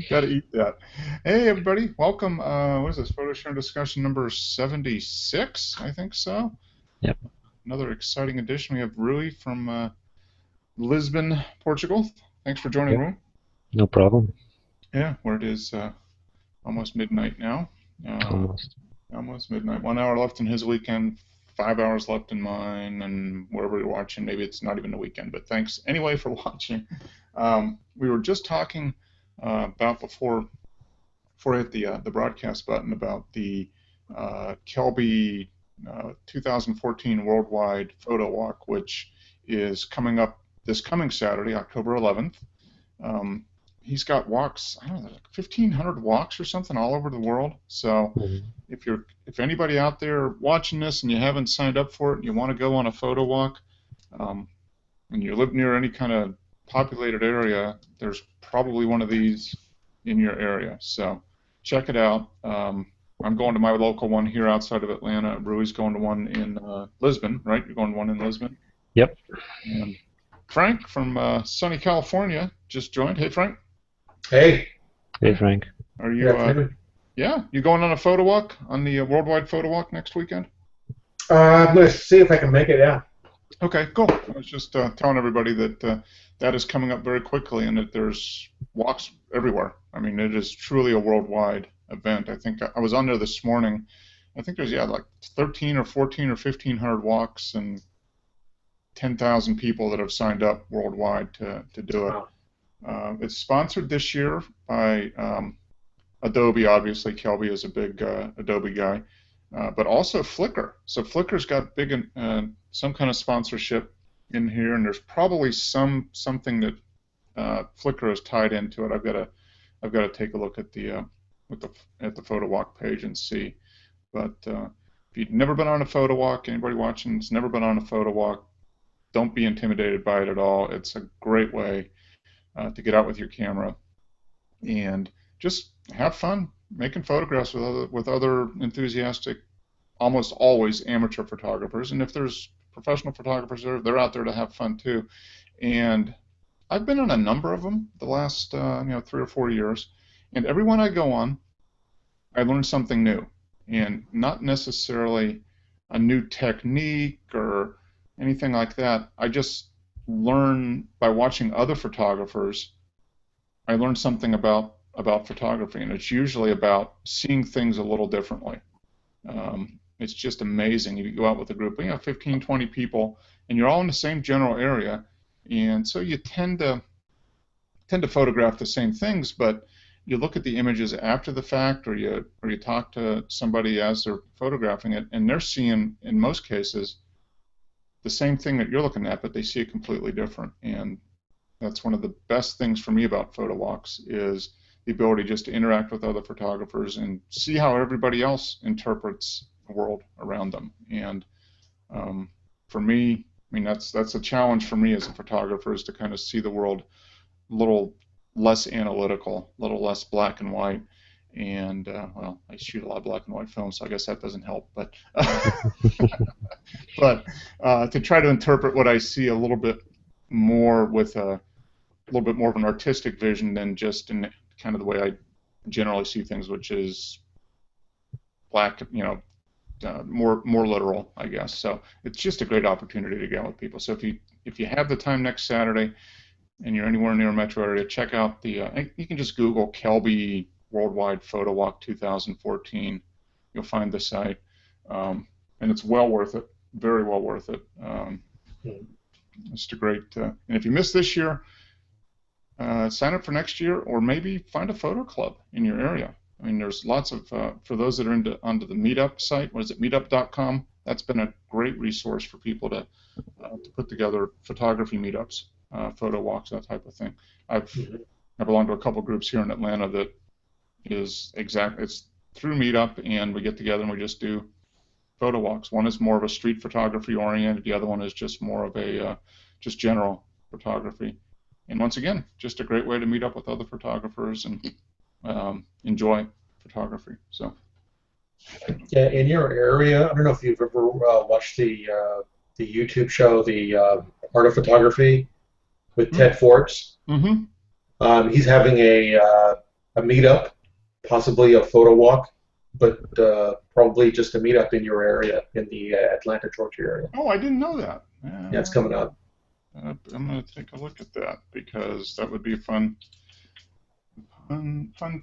Got to eat that. Hey, everybody, welcome. What is this? Photo sharing discussion number 76, I think so. Yep. Another exciting edition. We have Rui from Lisbon, Portugal. Thanks for joining, Yep. Rui. No problem. Yeah, where it is almost midnight now. Uh, Almost. Almost midnight. 1 hour left in his weekend, 5 hours left in mine, and wherever you're watching, maybe it's not even the weekend. But thanks anyway for watching. We were just talking about before I hit the broadcast button about the Kelby 2014 Worldwide Photo Walk, which is coming up this coming Saturday, October 11th. Um, he's got walks, I don't know, like 1,500 walks or something all over the world. So Mhm. if anybody out there watching this and you haven't signed up for it and you want to go on a photo walk, um, and you live near any kind of populated area, there's probably one of these in your area. So check it out. I'm going to my local one here outside of Atlanta. Rui's going to one in Lisbon, right? You're going to one in Lisbon. Yep. And Frank from sunny California just joined. Hey, Frank, Hey, Hey, Frank. are good you? afternoon. Yeah, you going on a photo walk on the worldwide photo walk next weekend? I'm going to see if I can make it. Yeah. Okay, cool. I was just telling everybody that that is coming up very quickly and that there's walks everywhere. I mean, it is truly a worldwide event. I think I was on there this morning. I think there's, yeah, like 13 or 14 or 1,500 walks and 10,000 people that have signed up worldwide to do it. Wow. It's sponsored this year by Adobe, obviously. Kelby is a big Adobe guy, but also Flickr. So Flickr's got big some kind of sponsorship in here, and there's probably something that Flickr is tied into it. I've got to take a look at the photo walk page and see. But if you've never been on a photo walk, anybody watching has never been on a photo walk, don't be intimidated by it at all. It's a great way to get out with your camera and just have fun making photographs with other enthusiastic, almost always amateur photographers. And if there's professional photographers there, they're out there to have fun too. And I've been on a number of them the last 3 or 4 years, and every one I go on, I learn something new, and not necessarily a new technique or anything like that. I just learn by watching other photographers. I learn something about photography, and it's usually about seeing things a little differently. It's just amazing. You go out with a group, 15, 20 people, and you're all in the same general area, and so you tend to photograph the same things, but you look at the images after the fact, or you talk to somebody as they're photographing it, and they're seeing, in most cases, the same thing that you're looking at, but they see it completely different. And that's one of the best things for me about photo walks is the ability just to interact with other photographers and see how everybody else interprets the world around them. And for me, I mean that's a challenge for me as a photographer is to kind of see the world a little less analytical, a little less black and white. And well, I shoot a lot of black and white films, so I guess that doesn't help. But but to try to interpret what I see a little bit more with a little bit more of an artistic vision than just in kind of the way I generally see things, which is black, more literal, I guess. So it's just a great opportunity to get out with people. So if you have the time next Saturday and you're anywhere near a metro area, check out you can just Google Kelby Worldwide Photo Walk 2014. You'll find the site, and it's well worth it, very well worth it. It's a great, and if you miss this year, sign up for next year, or maybe find a photo club in your area. I mean, there's lots of, for those that are onto the Meetup site, what is it, meetup.com? That's been a great resource for people to put together photography meetups, photo walks, that type of thing. Mhm. I belong to a couple groups here in Atlanta that it's through Meetup, and we get together and we just do photo walks. One is more of a street photography oriented, the other one is just more of a just general photography. And once again, just a great way to meet up with other photographers and enjoy photography. So, Yeah, in your area, I don't know if you've ever watched the YouTube show, the Art of Photography with mm, Ted Forts. mm-hmm. He's having a meetup, possibly a photo walk, but probably just a meetup in your area, in the Atlanta, Georgia area. Oh, I didn't know that. Yeah, it's coming up. I'm going to take a look at that because that would be fun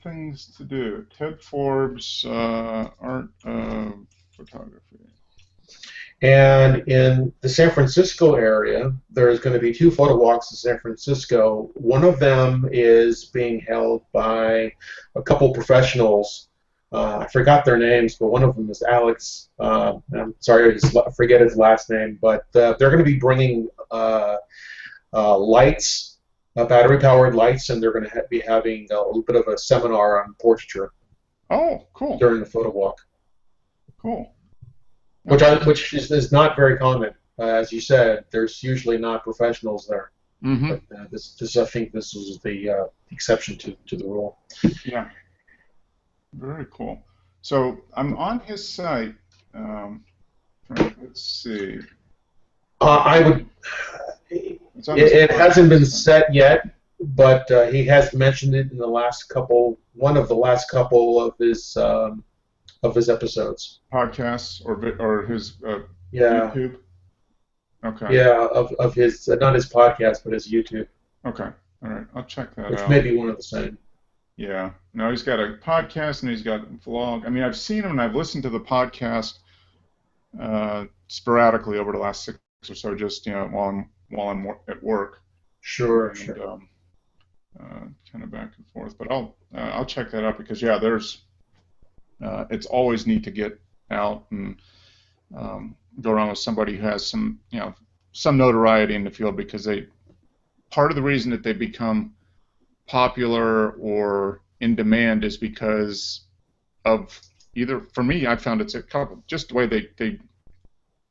things to do. Ted Forbes, art of photography. And in the San Francisco area, there's going to be two photo walks in San Francisco. One of them is being held by a couple professionals. I forgot their names, but one of them is Alex. I'm sorry, I forget his last name, but they're going to be bringing lights, battery-powered lights, and they're going to be having a little bit of a seminar on portraiture. Oh, cool. During the photo walk. Cool. Which is not very common. As you said, there's usually not professionals there. Mm-hmm. But I think this was the exception to the rule. Yeah. Very cool. So I'm on his site. Let's see. I would. It hasn't been set yet, but he has mentioned it in the one of the last couple of his episodes. Podcasts or his yeah. YouTube? Okay. Yeah, of his, not his podcast, but his YouTube. Okay. All right. I'll check that out. Which may be one of the same. Yeah. No, he's got a podcast and he's got a vlog. I mean, I've seen him and I've listened to the podcast sporadically over the last 6 or so, just, while I'm at work. Sure, sure. Kind of back and forth. But I'll check that out because, yeah, it's always neat to get out and go around with somebody who has some notoriety in the field, because part of the reason that they become popular or in demand is because of either, for me, I found it's a couple, just the way they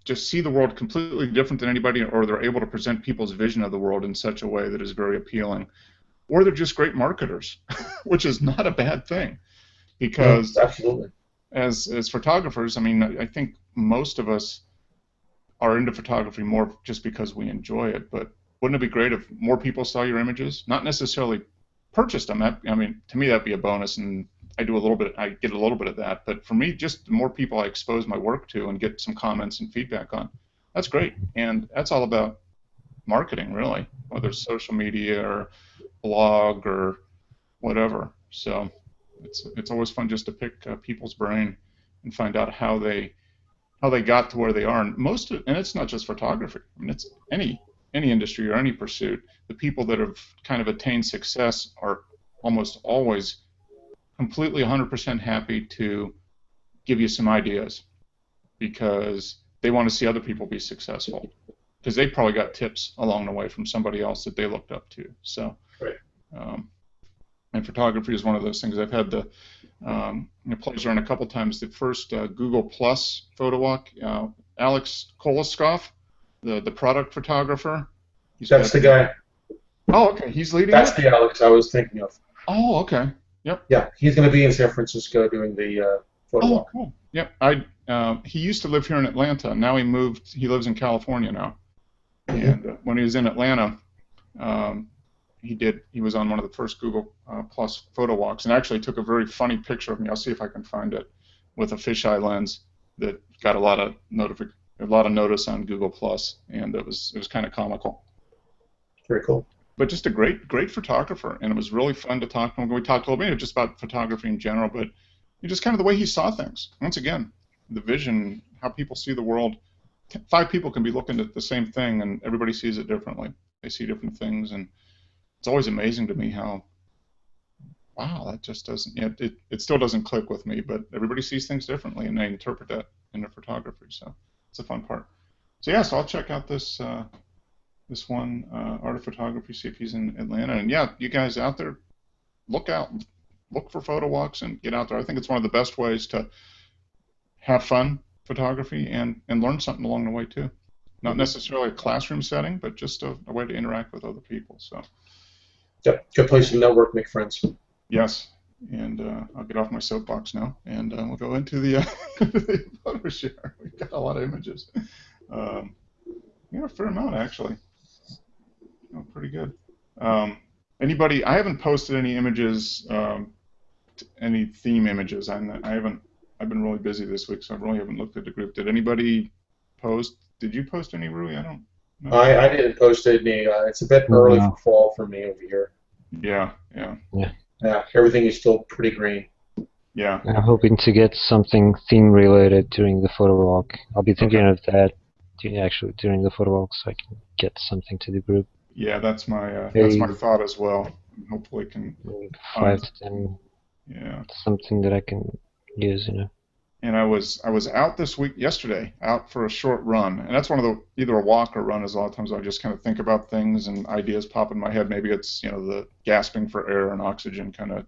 just see the world completely different than anybody, or they're able to present people's vision of the world in such a way that is very appealing, or they're just great marketers, which is not a bad thing. Because absolutely, as photographers, I mean, I think most of us are into photography more just because we enjoy it. But wouldn't it be great if more people saw your images? Not necessarily purchased them. I mean, to me, that'd be a bonus, and I get a little bit of that. But for me, just the more people I expose my work to and get some comments and feedback on, that's great. And that's all about marketing, really, whether it's social media or blog or whatever. So it's always fun just to pick people's brain and find out how they got to where they are. And and it's not just photography. I mean, it's any industry or any pursuit. The people that have kind of attained success are almost always completely 100% happy to give you some ideas, because they want to see other people be successful, because they probably got tips along the way from somebody else that they looked up to. So, right. And photography is one of those things. I've had the pleasure in a couple times. The first Google Plus photo walk, Alex Koloskov, the product photographer. That's the guy. Oh, okay. He's leading. That's the Alex I was thinking of. Oh, okay. Yep. Yeah, he's going to be in San Francisco doing the photo walk. Oh, cool. Yep. He used to live here in Atlanta. Now he moved. He lives in California now. And when he was in Atlanta, he was on one of the first Google Plus photo walks, and actually took a very funny picture of me. I'll see if I can find it, with a fisheye lens that got a lot of notice on Google Plus, and it was kind of comical. Very cool. But just a great photographer, and it was really fun to talk to him. We talked a little bit just about photography in general, but just kind of the way he saw things. Once again, the vision, how people see the world. 5 people can be looking at the same thing, and everybody sees it differently. They see different things, and it's always amazing to me how, wow, that just doesn't, it still doesn't click with me, but everybody sees things differently, and they interpret that in their photography, so it's a fun part. So yeah, so I'll check out this one, Art of Photography, see if he's in Atlanta, and yeah, you guys out there, look for photo walks and get out there. I think it's one of the best ways to have fun photography and learn something along the way too. Not necessarily a classroom setting, but just a way to interact with other people. So. Yep, good place to network, make friends. Yes, and I'll get off my soapbox now, and we'll go into the photo share. We've got a lot of images. A fair amount, actually. Oh, pretty good. Anybody? I haven't posted any images, any theme images. I haven't. I've been really busy this week, so I really haven't looked at the group. Did anybody post? Did you post any, Rui? I don't know. I didn't post any. It's a bit early for fall for me over here. Yeah. Yeah, everything is still pretty green. Yeah. I'm hoping to get something theme related during the photo walk. I'll be thinking of that actually during the photo walk, so I can get something to the group. Yeah, that's my Maybe thought as well. Hopefully, can 5 to 10. Yeah. Something that I can use, And I was out this week yesterday, out for a short run, and that's one of the either a walk or run. Is a lot of times I just kind of think about things and ideas pop in my head. Maybe it's the gasping for air and oxygen kind of,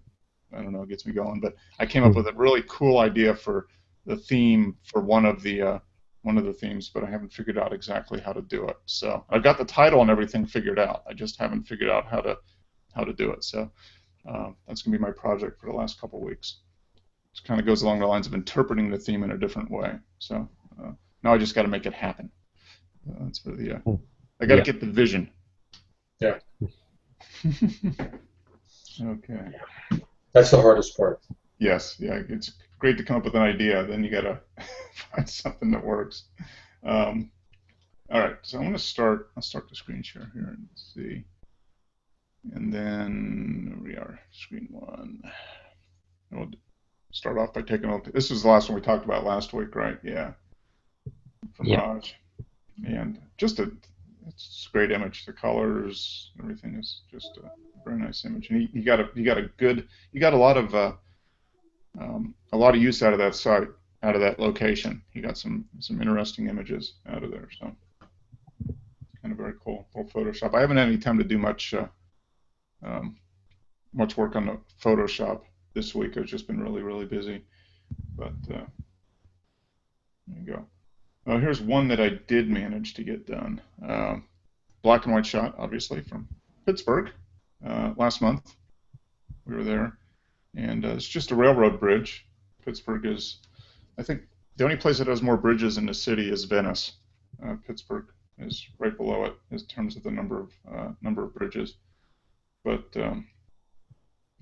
I don't know, gets me going. But I came up with a really cool idea for the theme for one of the themes, but I haven't figured out exactly how to do it. So I've got the title and everything figured out. I just haven't figured out how to do it. So that's gonna be my project for the last couple of weeks. It kind of goes along the lines of interpreting the theme in a different way. So now I just got to make it happen. That's really I got to get the vision. Yeah. Okay. That's the hardest part. Yes. Yeah. It's great to come up with an idea. Then you got to find something that works. All right. So I'm going to start. I'll start the screen share here and see. And then we are screen 1. And we'll start off by taking a look. This is the last one we talked about last week, right? Yeah. From Raj. And just it's a great image. The colors, everything is just a very nice image. And you got a lot of use out of that site, out of that location. You got some interesting images out of there. So kind of very cool. Little Photoshop. I haven't had any time to do much work on the Photoshop this week. I've just been really, really busy. But there you go. Here's one that I did manage to get done. Black and white shot, obviously, from Pittsburgh last month. We were there. And it's just a railroad bridge. Pittsburgh is, I think, the only place that has more bridges in the city is Venice. Pittsburgh is right below it in terms of the number of bridges. But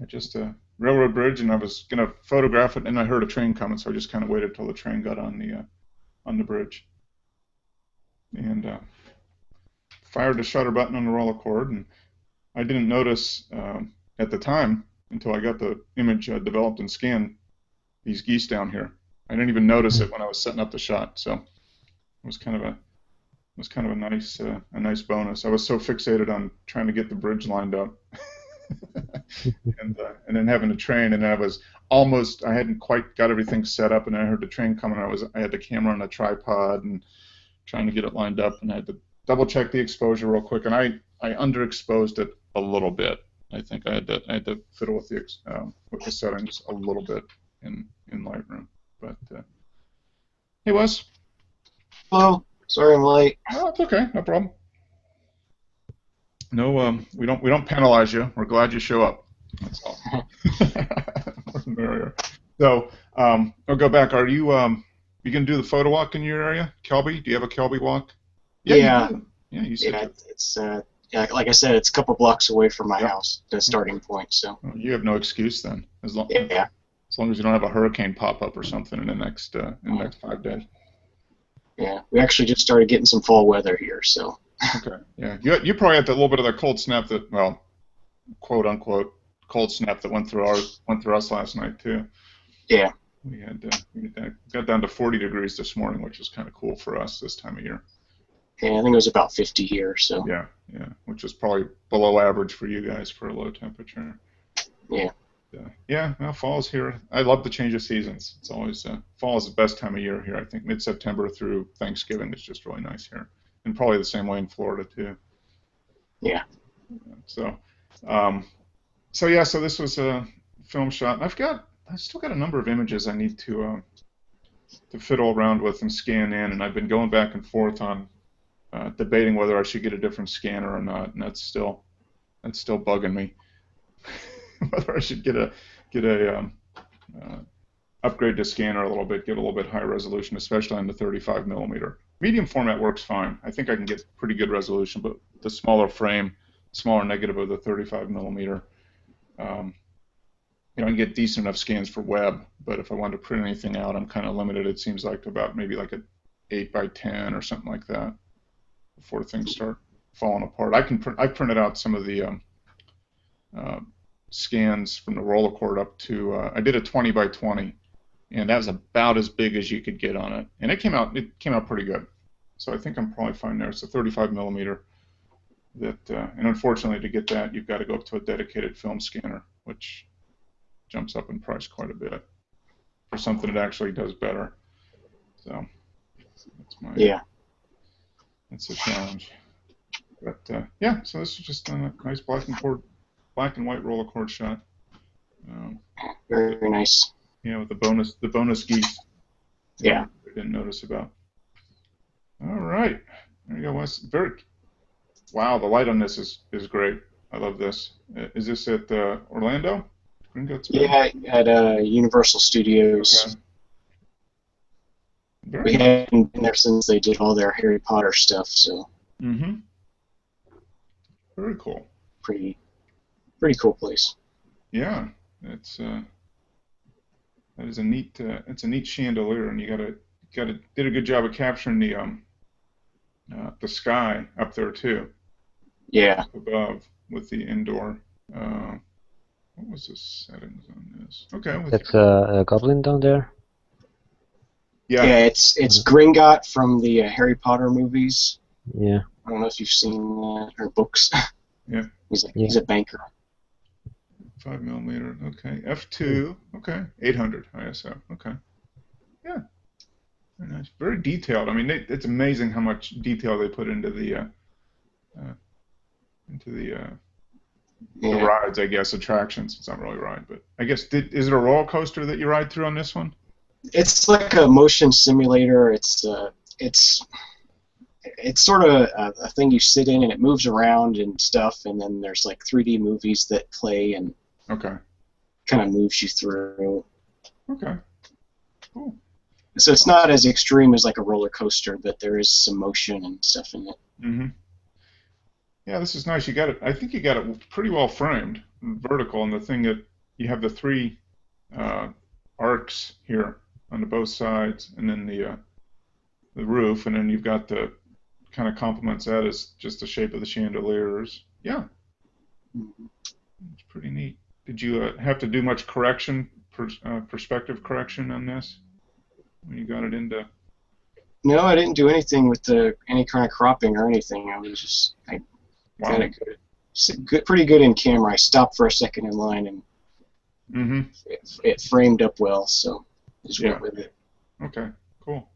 just a railroad bridge, and I was going to photograph it, and I heard a train coming, so I just kind of waited till the train got on the bridge, and fired the shutter button on the roller cord, and I didn't notice at the time until I got the image developed and scanned these geese down here. I didn't even notice it when I was setting up the shot, so it was kind of a nice bonus. I was so fixated on trying to get the bridge lined up. and then having the train, and I hadn't quite got everything set up, and I heard the train coming. I had the camera on a tripod and trying to get it lined up, and I had to double check the exposure real quick, and I underexposed it a little bit. I think I had to fiddle with the settings a little bit in Lightroom. But hey, Wes. Hello. Sorry I'm late. Oh, it's okay. No problem. No, we don't penalize you. We're glad you show up. That's all. So, I'll go back. Are you gonna do the photo walk in your area, Kelby? Do you have a Kelby walk? Yeah. You said It's like I said, it's a couple blocks away from my house, the starting point. So. Well, you have no excuse then, as long as you don't have a hurricane pop up or something in the next 5 days. Yeah, we actually just started getting some fall weather here, so. Okay. Yeah. You probably had a little bit of that cold snap that, well, quote unquote cold snap that went through us last night too. Yeah. We got down to 40 degrees this morning, which is kind of cool for us this time of year. Yeah, I think it was about 50 here, so. Yeah, which is probably below average for you guys for a low temperature. Yeah. Yeah, well, fall's here. I love the change of seasons. It's always fall is the best time of year here. I think mid-September through Thanksgiving is just really nice here, and probably the same way in Florida too. Yeah. So this was a film shot. I still got a number of images I need to fiddle around with and scan in, and I've been going back and forth on debating whether I should get a different scanner or not, and that's still bugging me. Whether I should get a upgrade the scanner a little bit, get a little bit higher resolution, especially on the 35 millimeter. Medium format works fine. I think I can get pretty good resolution, but the smaller frame smaller negative of the 35 millimeter. I can get decent enough scans for web, but if I want to print anything out, I'm kind of limited. It seems like to about maybe like a 8 by 10 or something like that before things start falling apart. I printed out some of the scans from the roller cord up to I did a 20 by 20, and that was about as big as you could get on it, and it came out pretty good. So I think I'm probably fine there. It's a 35 millimeter. And unfortunately, to get that, you've got to go up to a dedicated film scanner, which jumps up in price quite a bit for something that actually does better. So that's a challenge. But yeah, so this is just a nice black and white roller cord shot. Very nice. Yeah, with the bonus geese. Yeah. I didn't notice about. All right, there you go, Wes. Wow, the light on this is great. I love this. Is this at Orlando? Yeah, at Universal Studios. Okay. We haven't been there since they did all their Harry Potter stuff, so. Mm-hmm. Very cool. Pretty cool place. Yeah, that is a neat. It's a neat chandelier, and you did a good job of capturing the sky up there too. Yeah. Above with the indoor. What was the settings on this? Okay. That's a goblin down there. Yeah. Yeah, it's Gringotts from the Harry Potter movies. Yeah. I don't know if you've seen that or books. Yeah. He's a banker. 5 millimeter. Okay. F2. Okay. 800 ISO. Okay. Yeah. Very nice. Very detailed. I mean, it's amazing how much detail they put into the rides, I guess, attractions. It's not really a ride, but I guess is it a roller coaster that you ride through on this one? It's like a motion simulator. It's sort of a thing you sit in and it moves around and stuff, and then there's like 3D movies that play and kind of moves you through. Okay. Cool. So it's not as extreme as like a roller coaster, but there is some motion and stuff in it. Mm-hmm. Yeah, this is nice. I think you got it pretty well framed, vertical, and the thing that you have the 3 arcs here on both sides, and then the roof, and then you've got the kind of complements that is just the shape of the chandeliers. Yeah, it's pretty neat. Did you have to do much correction, perspective correction on this when you got it into? No, I didn't do anything with any kind of cropping or anything. I was just got it good, pretty good in camera. I stopped for a second in line and it framed up well, so just went with it. Okay, cool.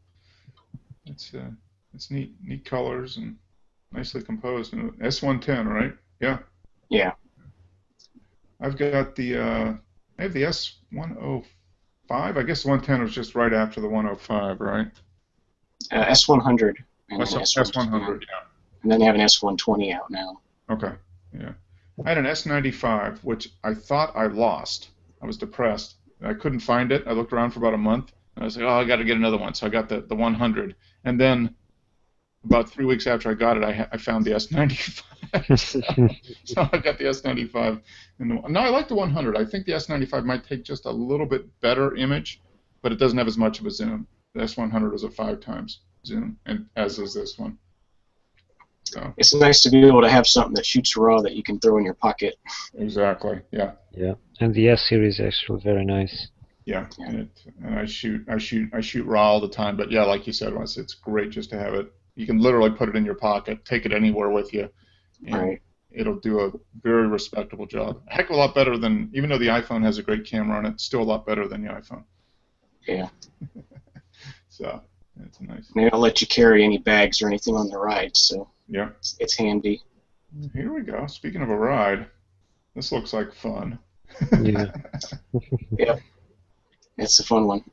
It's neat colors and nicely composed. And S110, right? Yeah. Yeah. I've got I have the S105. I guess the 110 was just right after the 105, right? S100. S100, yeah. And then they have an S120 out now. Okay, yeah. I had an S95, which I thought I lost. I was depressed. I couldn't find it. I looked around for about a month, and I was like, oh, I got to get another one. So I got the 100. And then about 3 weeks after I got it, I found the S95. so I got the S95. No, I like the 100. I think the S95 might take just a little bit better image, but it doesn't have as much of a zoom. The S100 is a 5 times zoom, and as is this one. So. It's nice to be able to have something that shoots raw that you can throw in your pocket. Exactly. Yeah. Yeah, and the S series is actually very nice. Yeah, and I shoot raw all the time. But yeah, like you said, Wes, it's great just to have it. You can literally put it in your pocket, take it anywhere with you, and it'll do a very respectable job. A heck of a lot better than, even though the iPhone has a great camera on it, it's still a lot better than the iPhone. Yeah. So it's nice. They don't let you carry any bags or anything on the ride, so. Yeah. It's handy. Here we go. Speaking of a ride, this looks like fun. Yeah. Yep. It's a fun one.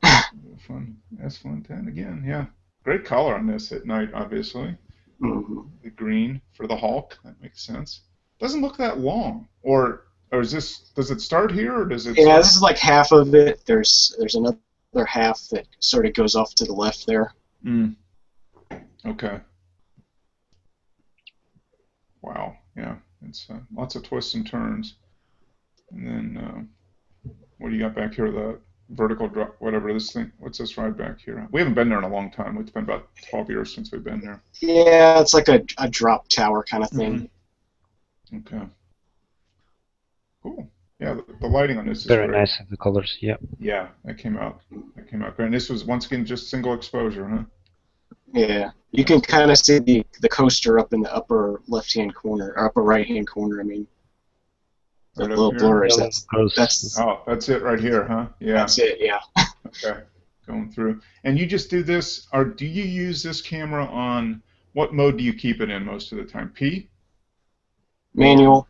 Fun. S110 again, yeah. Great color on this at night, obviously. The green for the Hulk. That makes sense. Doesn't look that long. Or is this? Does it start here, or does it? Yeah, this is like half of it. There's another half that sort of goes off to the left there. Okay. Wow. Yeah. It's lots of twists and turns. And then what do you got back here? The vertical drop, whatever this thing. What's this ride back here? We haven't been there in a long time. It's been about 12 years since we've been there. Yeah, it's like a drop tower kind of thing. Mm-hmm. Okay. Cool. Yeah, the lighting on this is Very great. nice of the colors. Yep. Yeah, that came out. That came out great. And this was once again just single exposure, huh? Yeah, you can kind of see the coaster up in the upper left-hand corner, or upper right-hand corner. I mean, the Right up little here? blurs. That's it right here, huh? Yeah. That's it. Yeah. Okay. Going through. And you just do this, or do you use this camera on, what mode do you keep it in most of the time? P? Manual.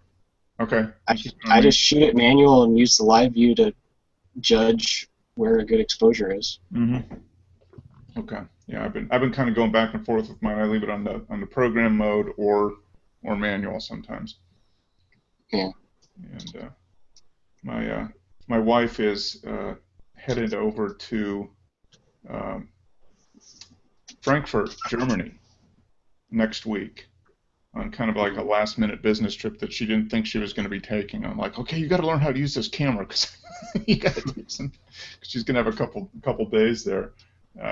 Okay. I just shoot it manual and use the live view to judge where a good exposure is. Mm-hmm. Okay. Yeah, I've been kind of going back and forth with mine. I leave it on the program mode or manual sometimes. Yeah. And my wife is headed over to Frankfurt, Germany, next week on kind of like a last-minute business trip that she didn't think she was going to be taking. I'm like, okay, you got to learn how to use this camera because you got to do some. She's going to have a couple days there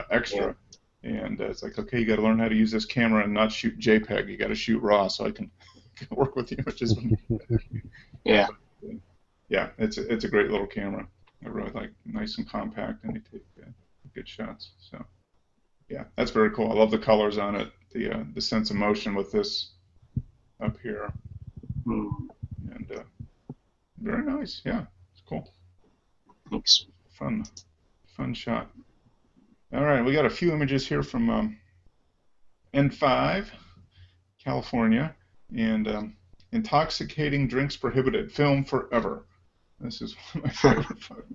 extra, and it's like, okay, you got to learn how to use this camera and not shoot JPEG. You got to shoot RAW so I can work with the images. Yeah. Yeah, it's a great little camera. I really like it. Nice and compact, and they take good shots. So, yeah, that's very cool. I love the colors on it. The sense of motion with this up here, and very nice. Yeah, it's cool. Thanks. Fun shot. All right, we got a few images here from N5, California, and intoxicating drinks prohibited. Film forever. This is one of my favorite photos.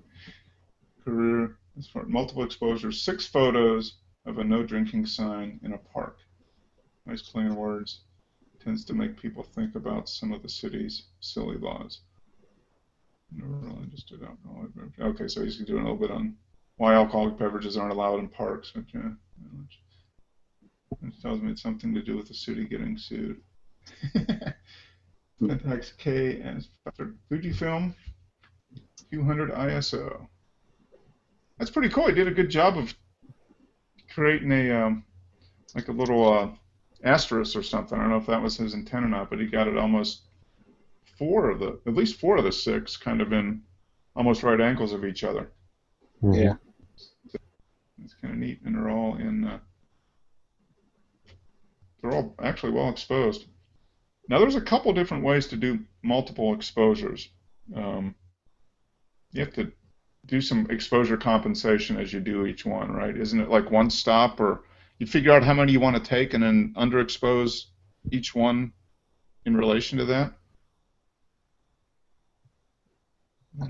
Career. This for multiple exposures. 6 photos of a no drinking sign in a park. Nice plain words. Tends to make people think about some of the city's silly laws. Never really understood alcoholic beverage. Okay, so he's doing a little bit on why alcoholic beverages aren't allowed in parks. Which, it tells me it's something to do with the city getting sued. Pentax K as Fujifilm 200 ISO. That's pretty cool. He did a good job of creating a like a little asterisk or something. I don't know if that was his intent or not, but he got it almost at least four of the 6 kind of in almost right angles of each other. Yeah. It's kind of neat, and they're all actually well exposed. Now there's a couple different ways to do multiple exposures. You have to do some exposure compensation as you do each one, right? Isn't it like one stop, or you figure out how many you want to take and then underexpose each one in relation to that?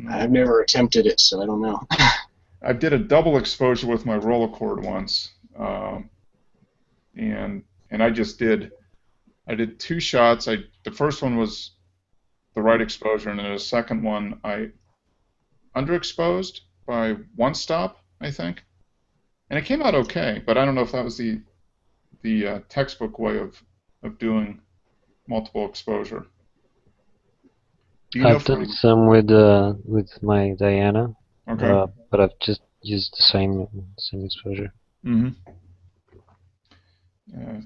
I've never attempted it, so I don't know. I did a double exposure with my Rolleicord once, and I did 2 shots. The first one was the right exposure, and then the second one I underexposed by 1 stop, I think, and it came out okay. But I don't know if that was the textbook way of doing multiple exposure. Do you know I've done some with my Diana, okay. But I've just used the same exposure. Mm-hmm.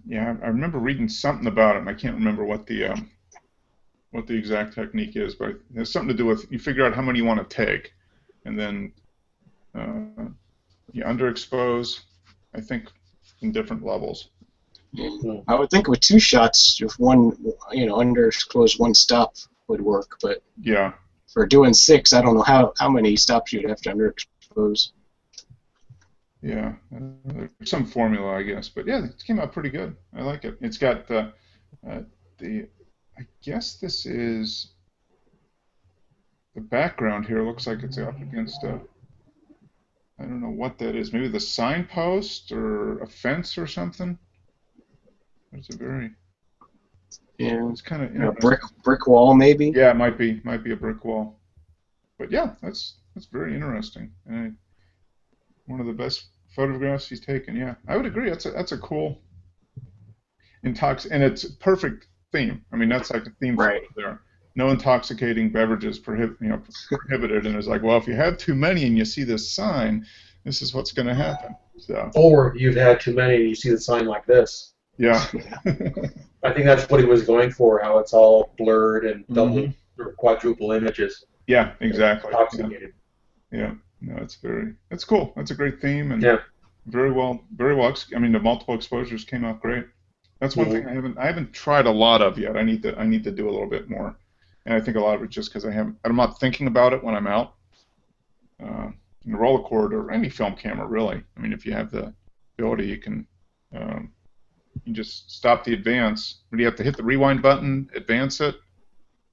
Yeah, I remember reading something about it, and I can't remember what the exact technique is, but it has something to do with you figure out how many you want to take, and then you underexpose, I think, in different levels. I would think with 2 shots, if one, underexposed 1 stop would work, but yeah, for doing 6, I don't know how many stops you'd have to underexpose. Yeah, there's some formula, I guess, but yeah, it came out pretty good. I like it. It's got I guess this is the background here. Looks like it's up against I don't know what that is. Maybe the signpost or a fence or something. It's a very it's kind of a brick wall maybe. Yeah, it might be a brick wall. But yeah, that's very interesting. And one of the best photographs he's taken. Yeah, I would agree. That's a cool and it's perfect theme. I mean, that's like a theme Right. there. No intoxicating beverages prohibited, and it's like, well, if you have too many and you see this sign, this is what's going to happen. So. Or you've had too many and you see the sign like this. Yeah. I think that's what he was going for, how it's all blurred and double or quadruple images. Yeah, exactly. Intoxicated. Yeah. No, it's cool. That's a great theme, and Yeah. very well. I mean, the multiple exposures came out great. That's one thing I haven't tried a lot of yet. I need to do a little bit more, and I think a lot of it just because I'm not thinking about it when I'm out. In the roller cord or any film camera, really. I mean, if you have the ability, you can you just stop the advance. Or do you have to hit the rewind button, advance it,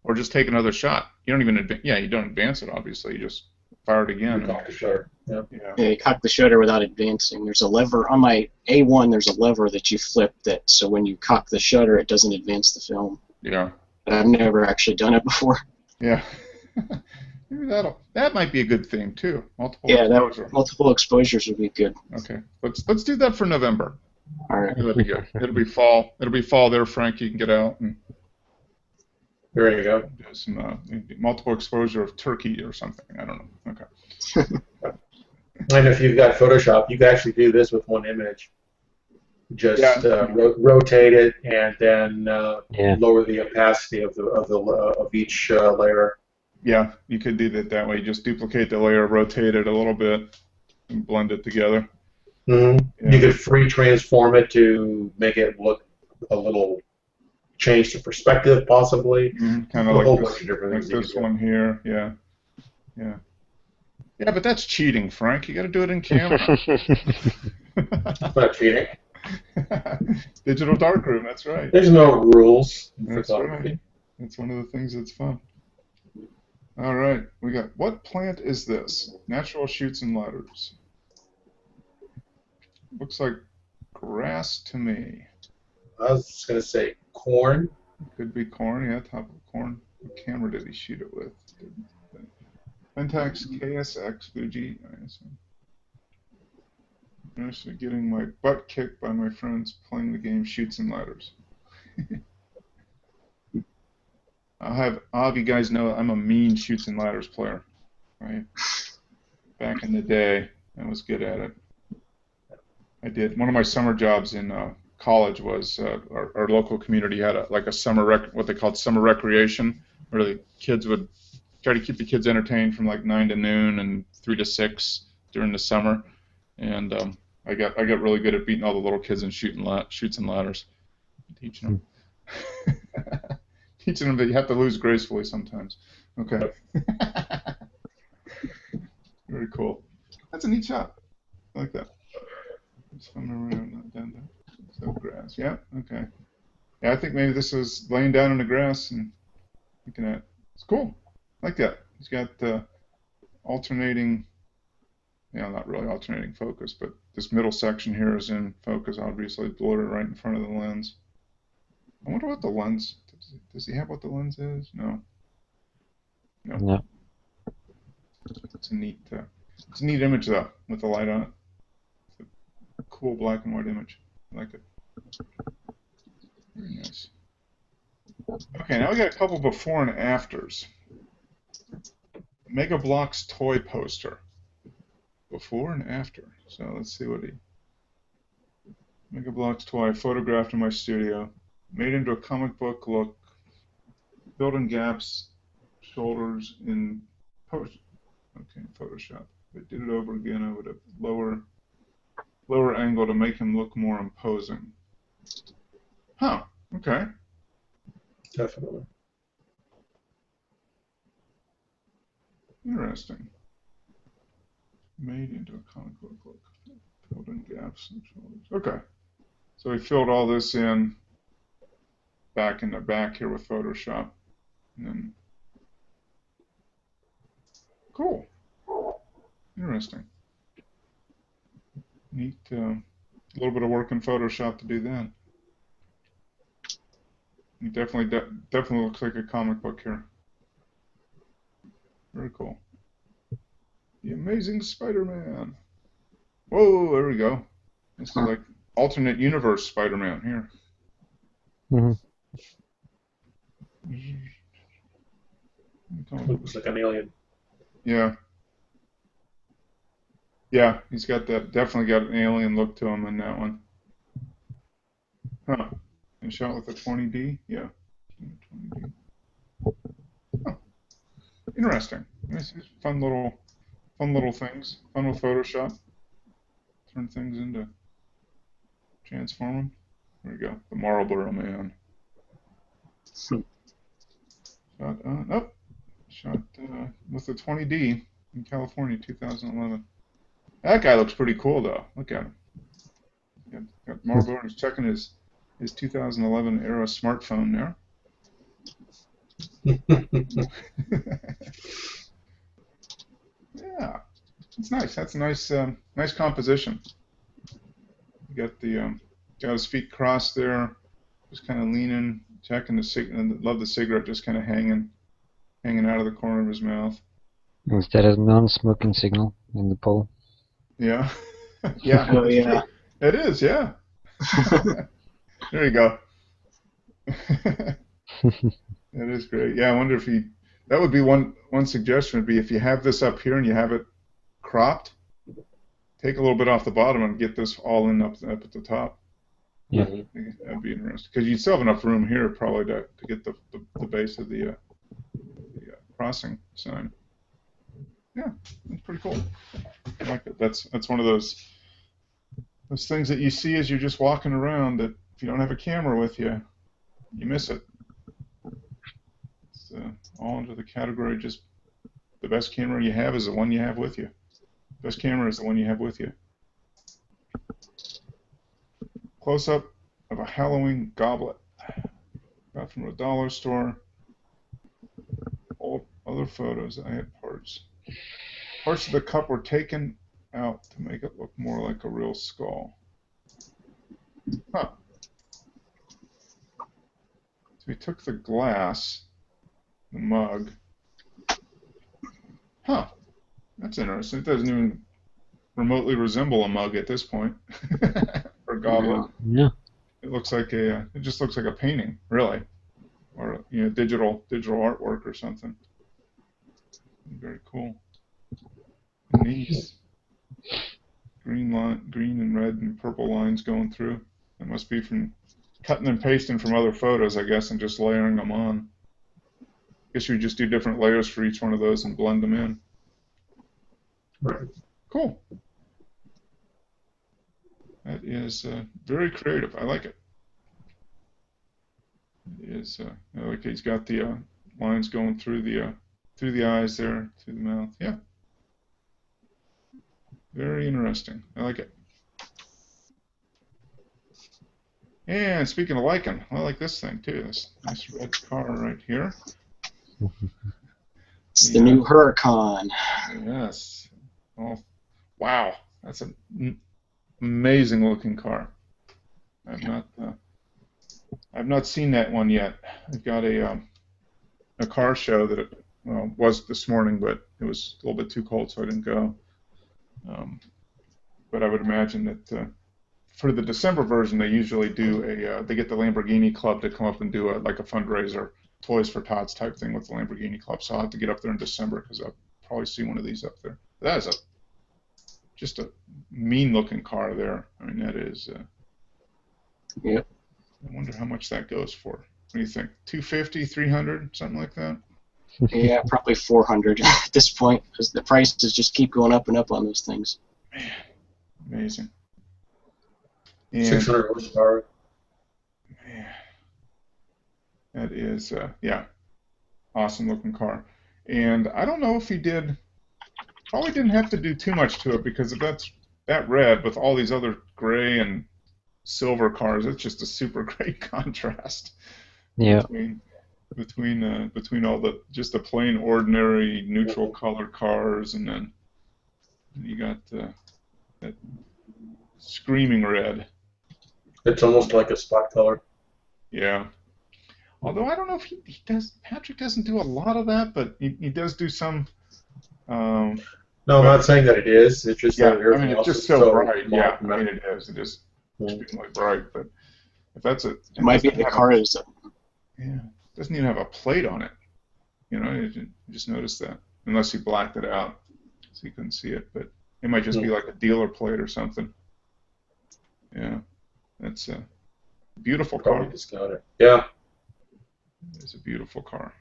or just take another shot? You don't even you don't advance it. Obviously, you just fire it again. Cock the shutter. Yeah. Yeah, you cock the shutter without advancing. There's a lever on my A1. There's a lever that you flip so when you cock the shutter, it doesn't advance the film. Yeah. But I've never actually done it before. Yeah. Maybe that might be a good theme too. Multiple exposures would be good. Okay, let's do that for November. All right. That'll be good. It'll be fall. It'll be fall there, Frank. You can get out and there you go. Do some multiple exposure of turkey or something. I don't know. Okay. And if you've got Photoshop, you can actually do this with one image. Just rotate it and then lower the opacity of each layer. Yeah, you could do that way. Just duplicate the layer, rotate it a little bit, and blend it together. Mm-hmm. Yeah. You could free transform it to make it look a little change the perspective, possibly. Kind of like this one here. Yeah. Yeah, but that's cheating, Frank. You got to do it in camera. That's not cheating. Digital darkroom. That's right. There's no rules in That's photography. Right. That's one of the things that's fun. All right, we got, what plant is this? Natural shoots and ladders. Looks like grass to me. I was just going to say corn. Could be corn, yeah, top of corn. What camera did he shoot it with? Pentax KSX Fuji. I'm actually getting my butt kicked by my friends playing the game Shoots and Ladders. I'll have you guys know I'm a mean Shoots and Ladders player. Right? Back in the day, I was good at it. I did. One of my summer jobs in college was our local community had a summer what they called summer recreation, where the kids would try to keep the kids entertained from like 9 to noon and 3 to 6 during the summer, and I got really good at beating all the little kids in shoots and ladders, teaching them that you have to lose gracefully sometimes. Okay. Very cool. That's a neat shot. I like that. Swimming around down there. So grass. Yeah. Okay. Yeah, I think maybe this is laying down in the grass and looking at. It's cool. I like that. He's got alternating. Not really alternating focus, but this middle section here is in focus. Obviously, blurred right in front of the lens. I wonder what the lens. Does he have what the lens is? No. No. It's a neat image though, with the light on it. It's a cool black and white image. I like it. Very nice. Okay, now we got a couple before and afters. MPSBokeh's toy poster. Before and after. So let's see what MPSBokeh's toy I photographed in my studio. Made into a comic book look. Filled in gaps, shoulders in Photoshop. If I did it over again, I would have lower angle to make him look more imposing. Huh. Okay. Definitely. Interesting. Made into a comic book look. Filled in gaps and shoulders. Okay. So we filled all this in back in the back here with Photoshop. And then, cool. Interesting. Neat. A little bit of work in Photoshop to do that. It definitely looks like a comic book here. Very cool. The Amazing Spider-Man. Whoa, there we go. This is like alternate universe Spider-Man here. Mm-hmm. Looks like an alien. Yeah. Yeah, he's got that. Definitely got an alien look to him in that one. Huh. And shot with a 20D? Yeah. 20D. Huh. Interesting. This is fun little things. Fun with Photoshop. Turn things into, transform them. There we go. The Marlboro Man. Shot. Nope. Shot with the 20D in California, 2011. That guy looks pretty cool, though. Look at him. Got Marlboro. He's checking his 2011 era smartphone there. Yeah, it's nice. That's a nice composition. You got his feet crossed there, just kind of leaning, checking the cigarette. Love the cigarette, just kind of hanging out of the corner of his mouth. Is that a non-smoking signal in the poll? Yeah. Yeah. Oh, yeah. True. It is. Yeah. There you go. That is great. Yeah, I wonder if that would be one suggestion would be if you have this up here and you have it cropped, take a little bit off the bottom and get this all in up at the top. Yeah. That'd be interesting because you'd still have enough room here probably to get the base of the crossing sign. Yeah, that's pretty cool. I like it. That's one of those things that you see as you're just walking around that if you don't have a camera with you, you miss it. It's all under the category just the best camera you have is the one you have with you. Best camera is the one you have with you. Close-up of a Halloween goblet. Got from a dollar store. All other photos, I had parts. Parts of the cup were taken out to make it look more like a real skull. Huh. So we took the glass, the mug. Huh. That's interesting. It doesn't even remotely resemble a mug at this point. Or a goblet. No. It looks like it just looks like a painting, really. Or digital artwork or something. Very cool. And these green and red and purple lines going through. It must be from cutting and pasting from other photos, I guess, and just layering them on. I guess you would just do different layers for each one of those and blend them in. Right. Cool. That is very creative. I like it. It is. I like he's got the lines going through the eyes there, through the mouth. Yeah. Very interesting. I like it. And speaking of liking, I like this thing too. This nice red car right here. It's the new Huracan. Yes. Oh, wow. That's an amazing looking car. I've not seen that one yet. I've got a car show that it was this morning, but it was a little bit too cold, so I didn't go. But I would imagine that for the December version, they usually do they get the Lamborghini Club to come up and do like a fundraiser, Toys for Tots type thing with the Lamborghini Club. So I'll have to get up there in December because I'll probably see one of these up there. That is just a mean-looking car there. I mean, that is. Yep. I wonder how much that goes for. What do you think? 250, 300, something like that? Yeah, probably 400 at this point because the prices just keep going up and up on those things. Man, amazing. And, 600 horsepower. Man, that is, yeah, awesome looking car. And I don't know if he probably didn't have to do too much to it because if that's that red with all these other gray and silver cars, it's just a super great contrast. Yeah. Between all just the plain ordinary neutral color cars, and then you got that screaming red. It's almost like a spot color. Yeah. Although I don't know if he does. Patrick doesn't do a lot of that, but he does do some. No, I'm not saying that it is. It's just that I mean, it's just so bright. Yeah, I bright. mean, it is. It is extremely bright. But if that's it might be the car is. Yeah. doesn't even have a plate on it. You know, you just noticed that, unless he blacked it out, so you couldn't see it. But it might just be like a dealer plate or something. Yeah, that's a beautiful car. Probably discounted. Yeah. It's a beautiful car.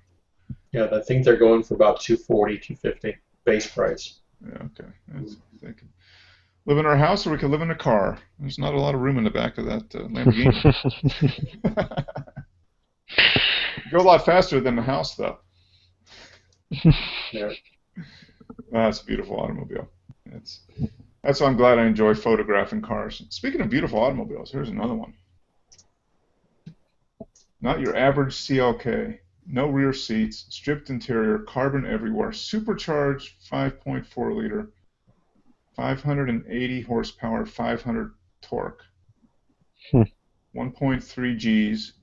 Yeah, I think they're going for about 240, 250 base price. Yeah, okay. They can live in our house, or we can live in a car. There's not a lot of room in the back of that Lamborghini. Go a lot faster than the house, though. Yeah. That's a beautiful automobile. That's why I'm glad I enjoy photographing cars. Speaking of beautiful automobiles, here's another one. Not your average CLK. No rear seats, stripped interior, carbon everywhere, supercharged 5.4 liter, 580 horsepower, 500 torque, 1.3 Gs,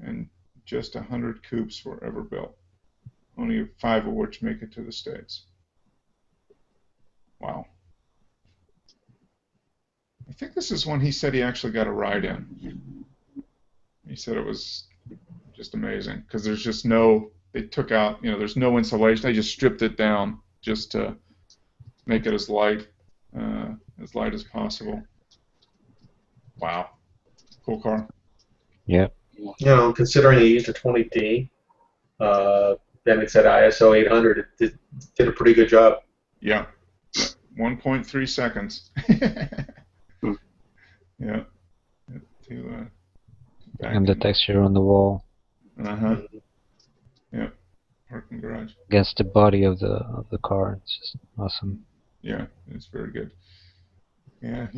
and just 100 coupes were ever built. Only 5 of which make it to the States. Wow. I think this is one he said he actually got a ride in. He said it was just amazing because there's just they took out, there's no insulation. They just stripped it down just to make it as light as possible. Wow. Cool car. Yeah. Considering he used a 20D, then it said ISO 800, it did a pretty good job. Yeah. 1.3 seconds. Yeah. And the texture on the wall. Uh-huh. Yeah. Parking garage. Against the body of the car. It's just awesome. Yeah, it's very good. Yeah,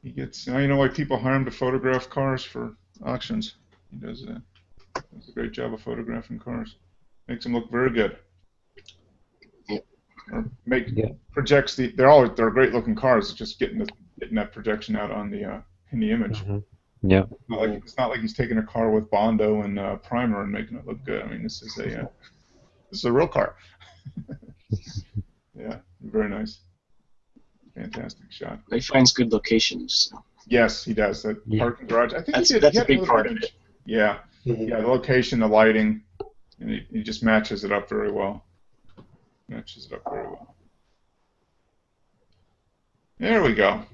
he gets, why people hire him to photograph cars for auctions. He does a great job of photographing cars. Makes them look very good. Or projects they're great looking cars. It's just getting that projection out on the in the image. Mm-hmm. Yeah. It's not like he's taking a car with Bondo and primer and making it look good. I mean, this is a real car. Yeah, very nice. Fantastic shot. He finds good locations. So. Yes, he does. That parking garage. I think that's a big part of it. Yeah. Mm-hmm. Yeah, the location, the lighting, and he just matches it up very well. There we go.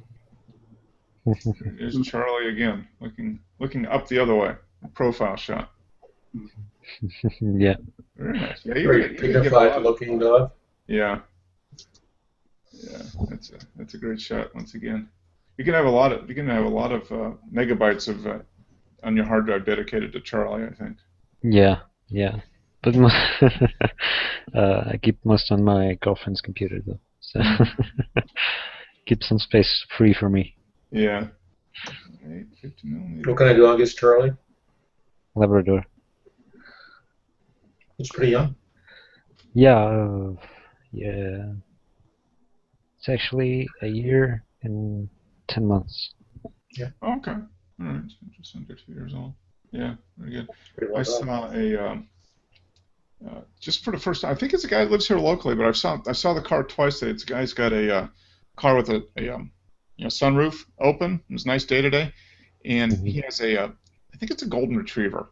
There's Charlie again, looking up the other way. Profile shot. Yeah. Very nice. Yeah, Very dignified looking dog. Yeah. Yeah, that's a great shot once again. You can have a lot of megabytes of on your hard drive dedicated to Charlie, I think. Yeah. But I keep most on my girlfriend's computer though, so keep some space free for me. Yeah. 50 millimeter. What kind of dog is Charlie? Labrador. He's pretty young. Yeah. Yeah. It's actually a year and 10 months. Yeah. Oh, okay. All right. So just under 2 years old. Yeah. Very good. Pretty well I saw just for the first time. I think it's a guy who lives here locally, but I saw the car twice today. It's a guy's got a car with a sunroof open. It was a nice day today, and he has I think it's a golden retriever,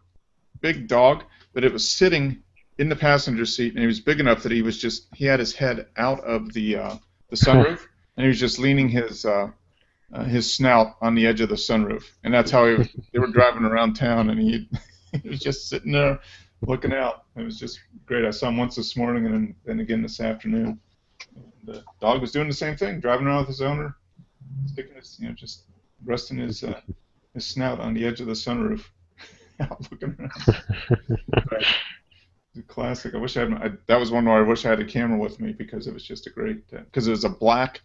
big dog, but it was sitting in the passenger seat, and he was big enough that he had his head out of the sunroof, and he was just leaning his snout on the edge of the sunroof, and that's how they were driving around town, and he was just sitting there looking out. It was just great. I saw him once this morning and then again this afternoon. The dog was doing the same thing, driving around with his owner, sticking just resting his snout on the edge of the sunroof, out looking around. It's a classic. I wish that was one where I wish I had a camera with me because it was just a great. Because it was a black,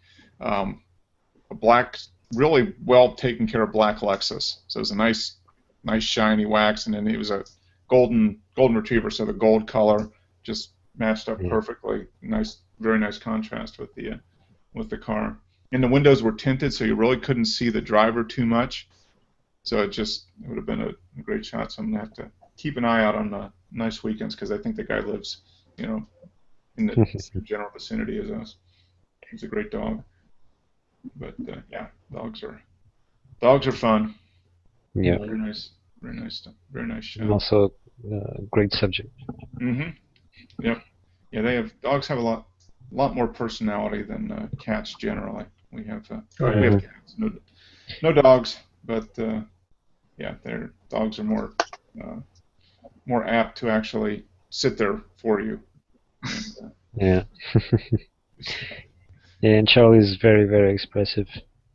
really well taken care of black Lexus. So it was a nice shiny wax, and then it was a golden retriever, so the gold color just matched up perfectly. Nice, very nice contrast with the car. And the windows were tinted, so you really couldn't see the driver too much. So it would have been a great shot. So I'm gonna have to keep an eye out on the nice weekends because I think the guy lives, in the general vicinity as us. He's a great dog. But yeah, dogs are fun. Yeah. Very nice. Very nice stuff. Very nice show. And also a great subject. Yep. Yeah, dogs have a lot more personality than cats generally. We have we have cats, no dogs, but yeah, their dogs are more apt to actually sit there for you. And, yeah. Yeah, and Charlie's very, very expressive.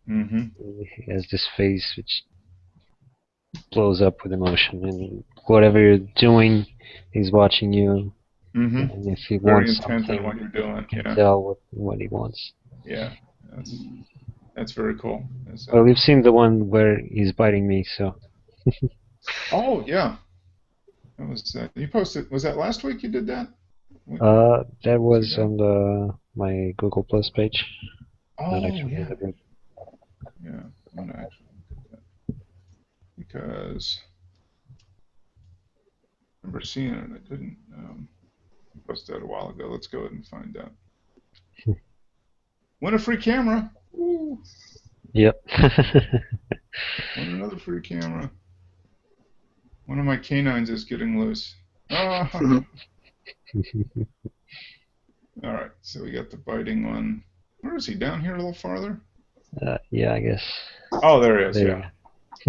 He has this face which blows up with emotion, and whatever you're doing, he's watching you. And if he very wants intent something, on what you're doing. you can tell what he wants. Yeah, that's very cool. Well, you've seen the one where he's biting me, so. Oh yeah, that was you posted. Was that last week you did that? That was on my Google Plus page. Oh actually yeah. Yeah, I'm gonna actually look at that because I remember seeing it and I couldn't. I posted that a while ago. Let's go ahead and find out. Win a free camera. Woo. Yep. Win another free camera. One of my canines is getting loose. Oh. All right, so we got the biting one. Where is he? Down here a little farther? Yeah, I guess. Oh, there he is. There.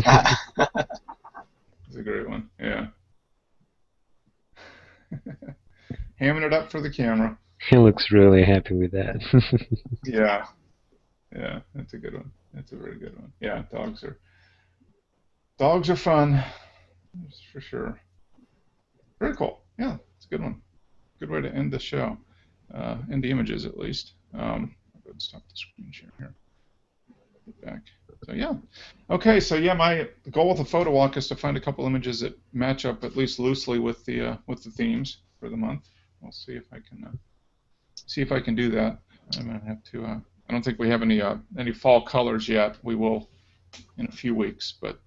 Yeah. It's a great one. Yeah. Hamming it up for the camera. He looks really happy with that. Yeah. Yeah, that's a good one. That's a very good one. Yeah, dogs are fun. That's for sure. Very cool. Yeah, it's a good one. Good way to end the show. End the images at least. I'll go and stop the screen share here. Get back. So yeah. Okay, so yeah, my goal with the photo walk is to find a couple images that match up at least loosely with the themes for the month. We'll see if I can do that. I'm gonna have to. I don't think we have any fall colors yet. We will in a few weeks, but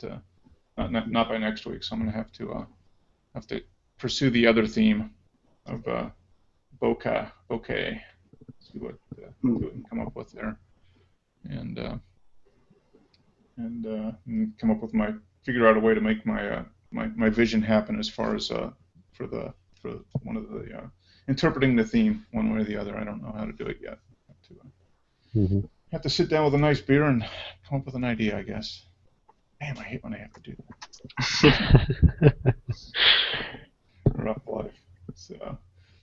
not by next week. So I'm gonna have to pursue the other theme of Bokeh. See what we can come up with there, and come up with figure out a way to make my vision happen as far as for one of the interpreting the theme one way or the other. I don't know how to do it yet. Have to sit down with a nice beer and come up with an idea, I guess. Damn, I hate when I have to do that. Rough life. So,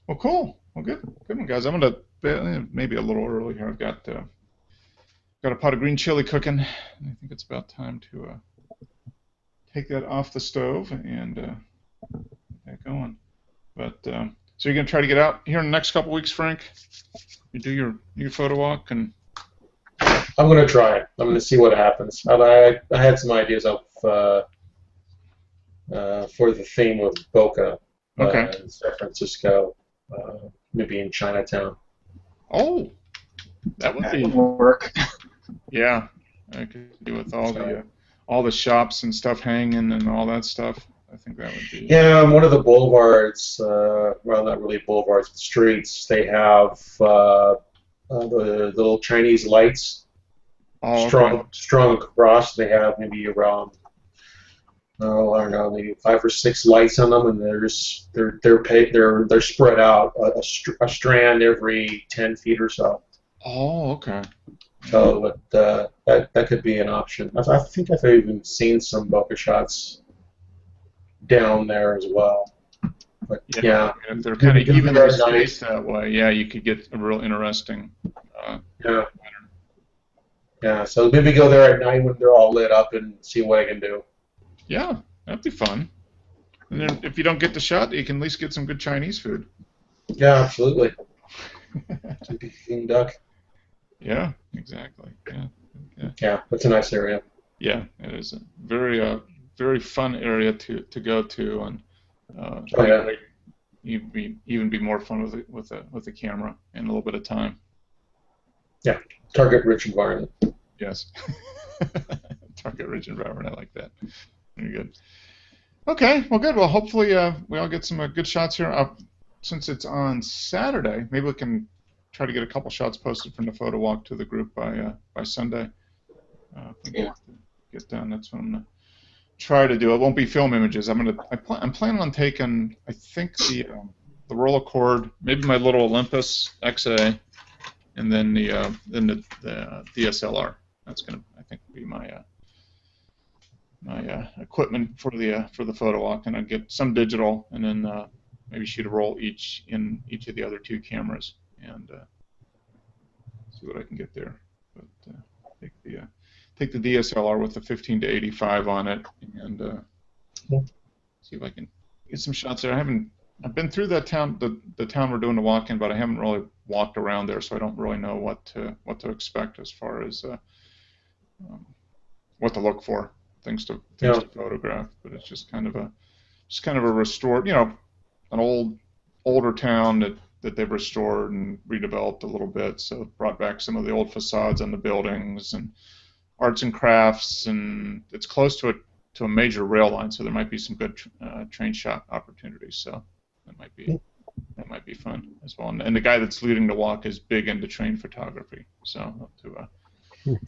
well, cool. Well, good one, guys. I'm gonna maybe a little early here. I've got a pot of green chili cooking. And I think it's about time to take that off the stove and get that going. But so you're gonna try to get out here in the next couple weeks, Frank? You do your photo walk and. I'm going to try it. I'm going to see what happens. I had some ideas of for the theme of Bokeh in San Francisco, maybe in Chinatown. Oh, that would work. Yeah, I could do with all the shops and stuff hanging and all that stuff. I think that would be. Yeah, one of the boulevards, well, not really boulevards, but streets. They have the little Chinese lights. Strung across. They have maybe around I don't know, maybe 5 or 6 lights on them, and they're spread out a strand every 10 feet or so. Oh, okay. So that could be an option. I think I've even seen some bokeh shots down there as well. But yeah, if they're kind of evenly spaced that way, yeah, you could get a real interesting. Yeah, so maybe go there at night when they're all lit up and see what I can do. Yeah, that'd be fun. And then if you don't get the shot, you can at least get some good Chinese food. Yeah, absolutely. King duck. Yeah, exactly. Yeah, that's a nice area. Yeah, it is a very fun area to go to, and even be more fun with the camera and a little bit of time. Yeah, target-rich environment. Yes. Target-rich environment. I like that. Very good. Okay. Well, good. Well, hopefully we all get some good shots here. Since it's on Saturday, maybe we can try to get a couple shots posted from the photo walk to the group by Sunday. Get done. That's what I'm try to do. It won't be film images. I'm planning on taking, I think, the roller cord, maybe my little Olympus XA, and then the DSLR. That's gonna, I think, be my equipment for the photo walk, and I'll get some digital, and then maybe shoot a roll each in each of the other 2 cameras, and see what I can get there. But take the DSLR with the 15 to 85 on it, and see if I can get some shots there. I've been through that town, the town we're doing the walk in, but I haven't really walked around there, so I don't really know what to expect as far as what to look for, things to photograph. But it's just kind of a restored, an older town that they've restored and redeveloped a little bit. So brought back some of the old facades on the buildings and arts and crafts, and it's close to a major rail line, so there might be some good train shot opportunities. So that might be fun as well. And the guy that's leading the walk is big into train photography, so I'll have to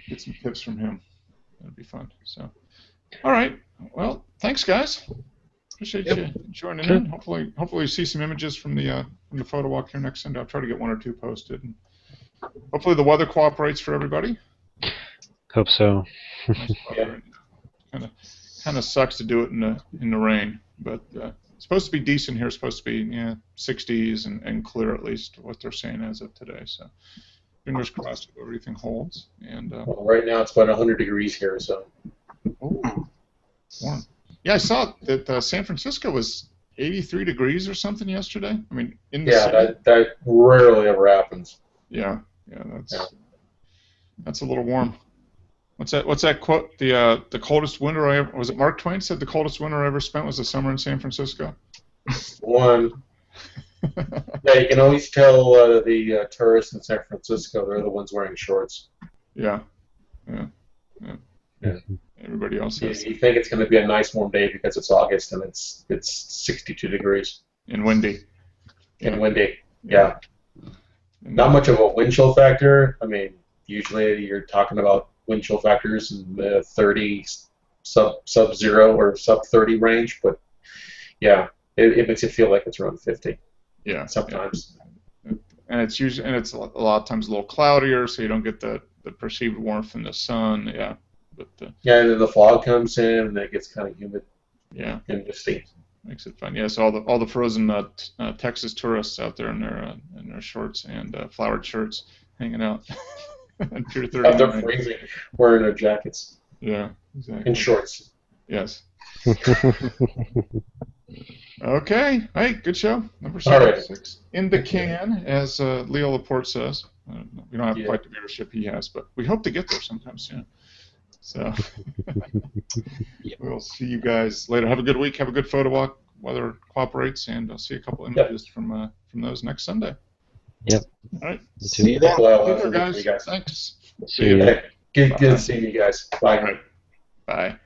get some tips from him. That'd be fun. So, all right. Well, thanks, guys. Appreciate you joining in. Hopefully you see some images from the photo walk here next Sunday. I'll try to get 1 or 2 posted. And hopefully the weather cooperates for everybody. Hope so. Kind of sucks to do it in the rain, but it's supposed to be decent here. It's supposed to be 60s and clear, at least what they're saying as of today. So fingers crossed if everything holds. And well, right now it's about 100 degrees here, so. Oh, warm. Yeah, I saw that San Francisco was 83 degrees or something yesterday. I mean, in the city. that rarely ever happens. Yeah, that's a little warm. What's that quote? The coldest winter I ever, was it Mark Twain said the coldest winter I ever spent was the summer in San Francisco? One. Yeah, you can always tell the tourists in San Francisco, they're the ones wearing shorts. Yeah. Everybody else has. You think it's going to be a nice warm day because it's August and it's 62 degrees. And windy. Yeah. Not much of a wind chill factor. I mean, usually you're talking about wind chill factors in the 30 sub-zero or sub-30 range, but yeah, it makes it feel like it's around 50. Yeah. Sometimes. Yeah. And it's a lot of times a little cloudier, so you don't get the perceived warmth from the sun. Yeah. But and then the fog comes in, and it gets kind of humid. Yeah. And misty. Makes it fun. Yeah. So all the frozen Texas tourists out there in their shorts and flowered shirts, hanging out. And Pier 39. They're freezing, wearing their jackets. Yeah. Exactly. And shorts. Yes. Okay. Hey, good show. Number 6. Right. In the can, as Leo Laporte says. We don't have quite the viewership he has, but we hope to get there sometime soon. So we'll see you guys later. Have a good week. Have a good photo walk. Weather cooperates, and I'll see a couple images from those next Sunday. Yep. All right. See you then. Take care, guys. Thanks. See you. Good seeing you guys. Bye. All right. Bye.